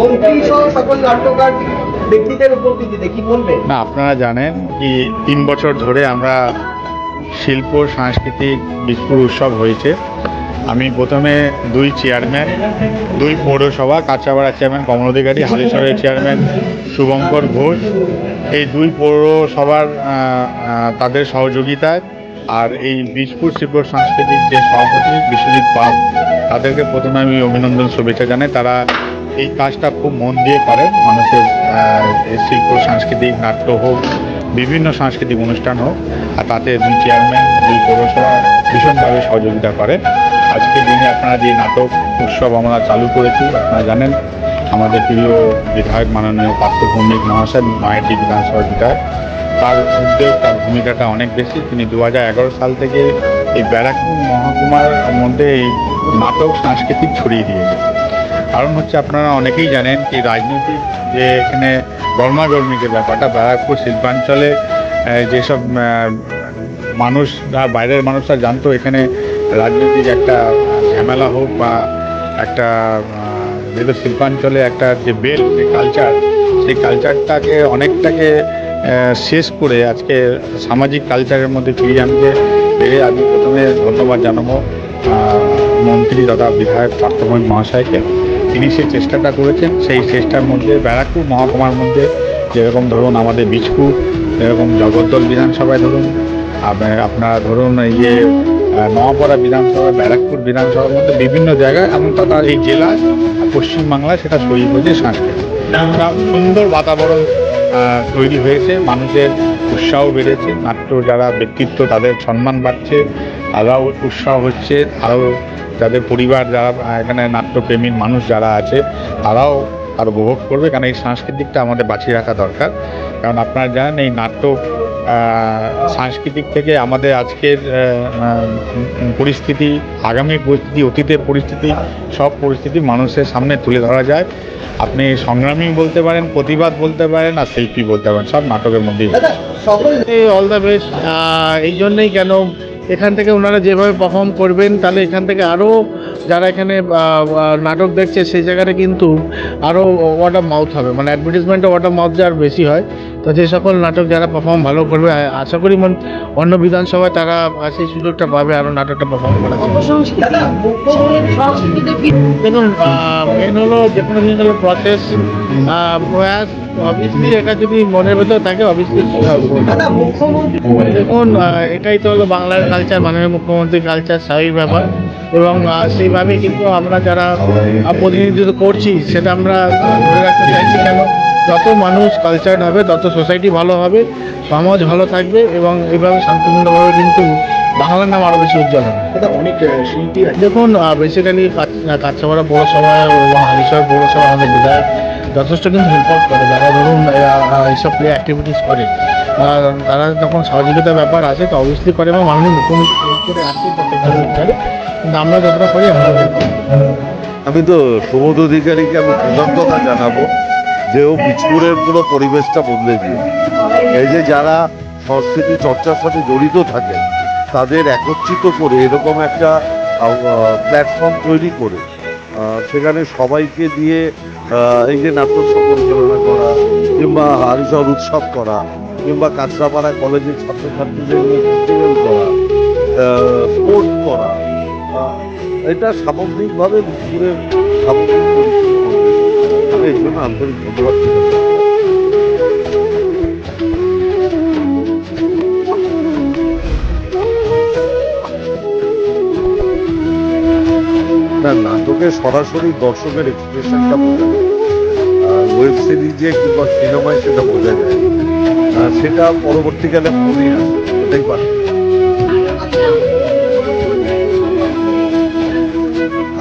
মন্ত্রী সহ সকল নাট্যকার ব্যক্তিদের উপস্থিতিতে কি বলবেন? না, আপনারা জানেন কি 3 বছর ধরে আমরা শিল্প সাংস্কৃতিক বীজপুর উৎসব হয়েছে। আমি প্রথমে 2 চেয়ারম্যান, 2 পৌরসভা, কাঁচাপাড়া চেয়ারম্যান কমল অধিকারী, হালিশহরের চেয়ারম্যান শুভঙ্কর ঘোষ, এই 2 পৌরসভার তাদের সহযোগিতায় আর এই বীজপুর শিল্প সাংস্কৃতিক যে সভাপতি বিশ্বজিৎ পাল, তাদেরকে প্রথমে আমি অভিনন্দন শুভেচ্ছা জানাই। তারা এই কাজটা খুব মন দিয়ে করে। মানুষের শিল্প সাংস্কৃতিক নাট্য হোক, বিভিন্ন সাংস্কৃতিক অনুষ্ঠান হোক, আর তাতে 2 চেয়ারম্যান 2 পৌরসভা ভীষণভাবে সহযোগিতা করে। আজকের দিনে আপনারা যে নাটক উৎসব আমরা চালু করেছি, আপনারা জানেন আমাদের প্রিয় বিধায়ক মাননীয় পার্থ ভৌমিক মহাশয়, নয়াটি বিধানসভার বিধায়ক, তার উদ্যোগ, তার ভূমিকাটা অনেক বেশি। তিনি 2011 সাল থেকে এই ব্যারাকপুর মহকুমার মধ্যে এই নাটক সাংস্কৃতিক ছড়িয়ে দিয়েছে। কারণ হচ্ছে আপনারা অনেকেই জানেন কি রাজনৈতিক যে এখানে গরমাগর্মিকে ব্যাপারটা, ব্যারাকপুর শিল্পাঞ্চলে যেসব মানুষরা, বাইরের মানুষরা জানতো এখানে রাজনৈতিক একটা ঝামেলা হোক বা একটা যেহেতু শিল্পাঞ্চলে একটা যে বেল, যে কালচার, সেই কালচারটাকে অনেকটাকে শেষ করে আজকে সামাজিক কালচারের মধ্যে ফিরিয়ে আনতে পেরে আমি প্রথমে ধন্যবাদ জানাবো মন্ত্রী তথা বিধায়ক পার্থ ভৌমিক মহাশয়কে। তিনি সেই চেষ্টাটা করেছেন। সেই চেষ্টার মধ্যে ব্যারাকপুর মহকুমার মধ্যে যেরকম ধরুন আমাদের বীজপুর, এরকম জগদ্দল বিধানসভায় ধরুন, আপনারা ধরুন এই যে নোয়াপাড়া বিধানসভা, ব্যারাকপুর বিধানসভার মধ্যে বিভিন্ন জায়গায় এবং তথা এই জেলায় পশ্চিমবাংলায় সেটা ছড়িয়ে পড়েছে। সাংস্কৃতিক সুন্দর বাতাবরণ তৈরি হয়েছে, মানুষের উৎসাহ বেড়েছে, নাট্য যারা ব্যক্তিত্ব তাদের সম্মান বাড়ছে, তারাও উৎসাহ হচ্ছে, আরও যাদের পরিবার যারা এখানে নাট্যপ্রেমীর মানুষ যারা আছে তারাও আরও উপভোগ করবে। কারণ এই সাংস্কৃতিকটা আমাদের বাঁচিয়ে রাখা দরকার। কারণ আপনারা জানেন এই নাট্য সাংস্কৃতিক থেকে আমাদের আজকের পরিস্থিতি, আগামীর পরিস্থিতি, অতীতের পরিস্থিতি, সব পরিস্থিতি মানুষের সামনে তুলে ধরা যায়। আপনি সংগ্রামী বলতে পারেন, প্রতিবাদ বলতে পারেন, আর শিল্পী বলতে পারেন, সব নাটকের মধ্যেই। All the best. এই জন্যই কেন এখান থেকে ওনারা যেভাবে পারফর্ম করবেন, তাহলে এখান থেকে আরও যারা এখানে নাটক দেখছে সেই জায়গাটা কিন্তু আরও ওয়ার্ড অফ মাউথ হবে, মানে অ্যাডভার্টিজমেন্টে ওয়ার্ড অফ মাউথ যার বেশি হয়। তো যে সকল নাটক যারা পারফর্ম ভালো করবে, আশা করি অন্য বিধানসভায় তারা সেই সুযোগটা পাবে আরও নাটকটা পারফর্ম করার। দেখুন, মেন হলো যে কোনো জিনিস হলো প্রসেস, প্রয়াস। অবভিয়াসলি এটা যদি মনের ভেতর থাকে অবভিয়াসলি দেখুন, এটাই তো হলো বাংলার কালচার, মাননীয় মুখ্যমন্ত্রীর কালচার, স্বাভাবিক ব্যাপার। এবং সেইভাবে কিন্তু আমরা যারা প্রতিনিধিত্ব করছি সেটা আমরা ধরে রাখতে চাইছি। কেন যত মানুষ কালচার হবে তত সোসাইটি ভালো হবে, সমাজ ভালো থাকবে এবং এইভাবে শান্তিপূর্ণভাবে কিন্তু বাংলার নাম আরও বেশি উজ্জ্বল হবে। অনেক শিল্পী দেখুন, বেসিক্যালি কাঁচাপাড়া পৌরসভা এবং হালিশহর পৌরসভা আমাদের বিধায়ক যথেষ্ট কিন্তু হেল্প আউট করে। যারা ধরুন এইসব প্লে অ্যাক্টিভিটিস করে, তারা যখন সহযোগিতার ব্যাপার আছে তো অবভিয়াসলি করে, এবং মাননীয় মুখ্যমন্ত্রী করে আসছে প্রত্যেকটা। কিন্তু আমরা যতটা করি আমি তো সুবোধ অধিকারীকে আমি কৃতজ্ঞতা জানাবো যে ও বীজপুরের পুরো পরিবেশটা বদলে দিয়ে, এই যে যারা সংস্কৃতি চর্চার সাথে জড়িত থাকে তাদের একত্রিত করে এরকম একটা প্ল্যাটফর্ম তৈরি করে সেখানে সবাইকে দিয়ে এই যে নাট্যোৎসব পরিচালনা করা, কিংবা হালিশহর উৎসব করা, কিংবা কাঁচরাপাড়া কলেজের ছাত্রছাত্রীদের নিয়ে ফেস্টিভ্যাল করা, স্পোর্টস করা, এটা সামগ্রিকভাবে বীজপুরের সামগ্রিক এই জন্য আন্তরিক ধন্যবাদ। না, নাটকে সরাসরি দর্শকের এক্সপ্রেশনটা বোঝা যায়, ওয়েব সিরিজে কিংবা সিনেমায় সেটা বোঝা যায়, সেটা পরবর্তীকালে মনে আসে, এটাই পারে।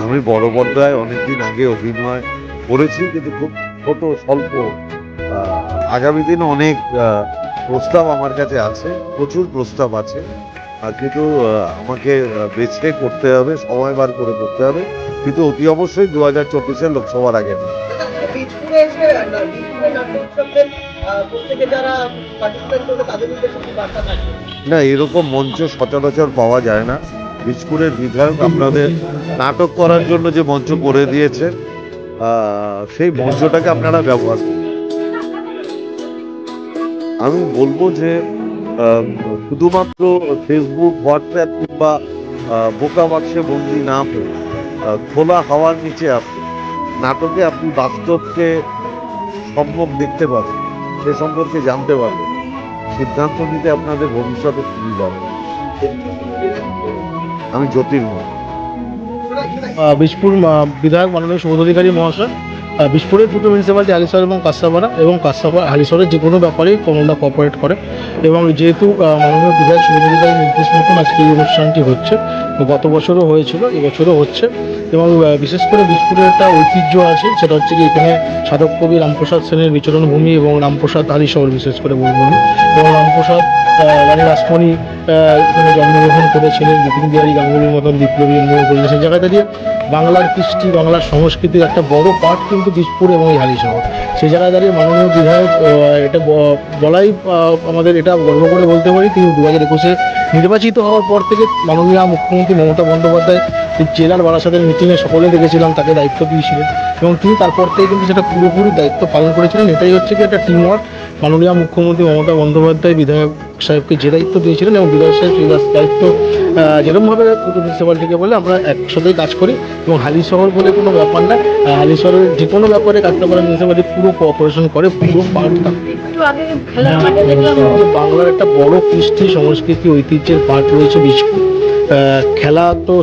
আমি বড় পর্দায় অনেকদিন আগে অভিনয় করেছি, কিন্তু খুব ছোট স্বল্প। আগামী দিনে অনেক প্রস্তাব আমার কাছে আছে, প্রচুর প্রস্তাব আছে, আর কিন্তু আমাকে বেছে করতে হবে, সময় বার করে করতে হবে, কিন্তু অতি অবশ্যই 2024-এর লোকসভার আগে না। না, এরকম মঞ্চ সচরাচর পাওয়া যায় না। বীজপুরের বিধায়ক আপনাদের নাটক করার জন্য যে মঞ্চ করে দিয়েছে, সেই মঞ্চটাকে আপনারা ব্যবহার করুন। আমি বলবো যে শুধুমাত্র ফেসবুক, হোয়াটসঅ্যাপ কিংবা বোকা বাক্সে বন্দি না হয়ে খোলা হাওয়ার নিচে আপনি নাটকে আপনি বাস্তবকে সম্ভব দেখতে পাবেন, সে সম্পর্কে জানতে পারবেন, সিদ্ধান্ত নিতে আপনাদের ভবিষ্যতে সুবিধা হবে। আমি জ্যোতির্ময়। বিশপুর বিধায়ক মাননীয় সুবোধ অধিকারী মহাশয়, বিশপুরের দুটো মিউনিসিপ্যালিটি হালিশহর এবং কাঁসাপাড়া, এবং কাঁসাপাড়া হালিশহরের যে কোনো ব্যাপারেই কমলদা কোঅপারেট করে। এবং যেহেতু মাননীয় বিধায়ক সুবোধ অধিকারীর নির্দেশ মতন আজকে এই অনুষ্ঠানটি হচ্ছে, গত বছরও হয়েছিল, এবছরও হচ্ছে। এবং বিশেষ করে বিশপুরের একটা ঐতিহ্য আছে, সেটা হচ্ছে কি এখানে সাধক কবি রামপ্রসাদ সেনের বিচরণ ভূমি, এবং রামপ্রসাদ হালিশহর বিশেষ করে বলবো। এবং রামপ্রসাদ রানী রাসমণি এখানে জন্মগ্রহণ করেছিলেন, বিপিন বিহারী গাঙ্গুলির মতন বিপ্লবী আন্দোলন করেছিলেন। সেই জায়গায় দাঁড়িয়ে বাংলার কৃষ্টি, বাংলার সংস্কৃতির একটা বড় পার্ট কিন্তু দিশপুর এবং এই হালিশহর। সেই জায়গায় দাঁড়িয়ে মাননীয় বিধায়ক, এটা বলাই আমাদের এটা গর্ব করে বলতে পারি, তিনি 2021-এ নির্বাচিত হওয়ার পর থেকে মাননীয় মুখ্যমন্ত্রী মমতা বন্দ্যোপাধ্যায় জেলার বারাসাতের মিটিংয়ে সকলে দেখেছিলাম তাকে দায়িত্ব দিয়েছিলেন, এবং তিনি তারপর থেকে কিন্তু সেটা পুরোপুরি দায়িত্ব পালন করেছিলেন। এটাই হচ্ছে কি একটা টিম ওয়ার্ক। মাননীয় মুখ্যমন্ত্রী মমতা বন্দ্যোপাধ্যায় বিধায়ক সাহেবকে যে দায়িত্ব দিয়েছিলেন, এবং বিধায়ক সাহেব সেই দায়িত্ব যেরকমভাবে মিউনিসিপ্যালিটিকে বলে আমরা একসাথেই কাজ করি। এবং হালিশহর বলে কোনো ব্যাপার না, হালিশহরের যে কোনো ব্যাপারে কাঁচরাপাড়া মিউনিসিপ্যালিটি পুরো কোঅপারেশন করে, পুরো পার্ট থাকে। বাংলার একটা বড় কৃষ্টি, সংস্কৃতি, ঐতিহ্যের পার্ট রয়েছে বিশপুর। খেলা তো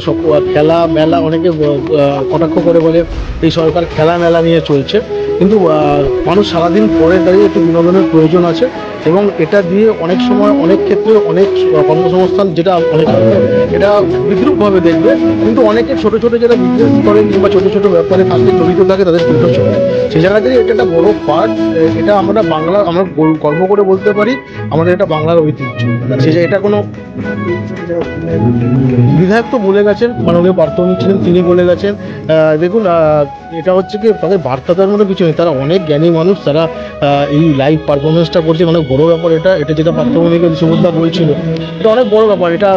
খেলা মেলা, অনেকে কটাক্ষ করে বলে এই সরকার খেলা মেলা নিয়ে চলছে, কিন্তু মানুষ সারাদিন পরে দাঁড়িয়ে একটু বিনোদনের প্রয়োজন আছে, এবং এটা দিয়ে অনেক সময় অনেক ক্ষেত্রে অনেক কর্মসংস্থান, যেটা অনেক এটা বিদ্রুপভাবে দেখবে, কিন্তু অনেকে ছোট ছোট যারা বিজনেস করেন কিংবা ছোট ছোট ব্যাপারে থাকলে জড়িত থাকে, তাদের পেটও চলে। সেই জায়গা থেকে এটা একটা বড় পার্ট। এটা আমরা গর্ব করে বলতে পারি আমাদের এটা বাংলার ঐতিহ্য। এটা কোনো বিধায়ক তো বলে গেছেন, মাননীয় পার্থমিক ছিলেন, তিনি বলে গেছেন। দেখুন, এটা হচ্ছে কি তাদের বার্তা দেওয়ার মতো কিছু নেই, তারা অনেক জ্ঞানী মানুষ, তারা এই লাইভ পারফরমেন্সটা করছে, অনেক বড় ব্যাপার। এটা যেটা পার্থমিক সুবোধদা বলছিল, এটা অনেক বড় ব্যাপার। এটা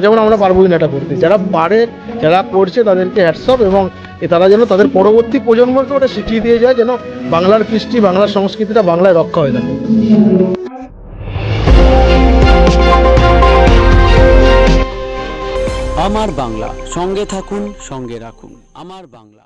যেমন আমরা পারবোই না এটা করতে, যারা পারে, যারা করছে তাদেরকে হ্যাটসঅপ, এবং তারা যেন তাদের পরবর্তী প্রজন্মকে ওটা শিখিয়ে দিয়ে যায়, যেন বাংলার কৃষ্টি, বাংলার সংস্কৃতিটা বাংলায় রক্ষা হয়ে থাকে। আমার বাংলা, সঙ্গে থাকুন, সঙ্গে রাখুন। আমার বাংলা।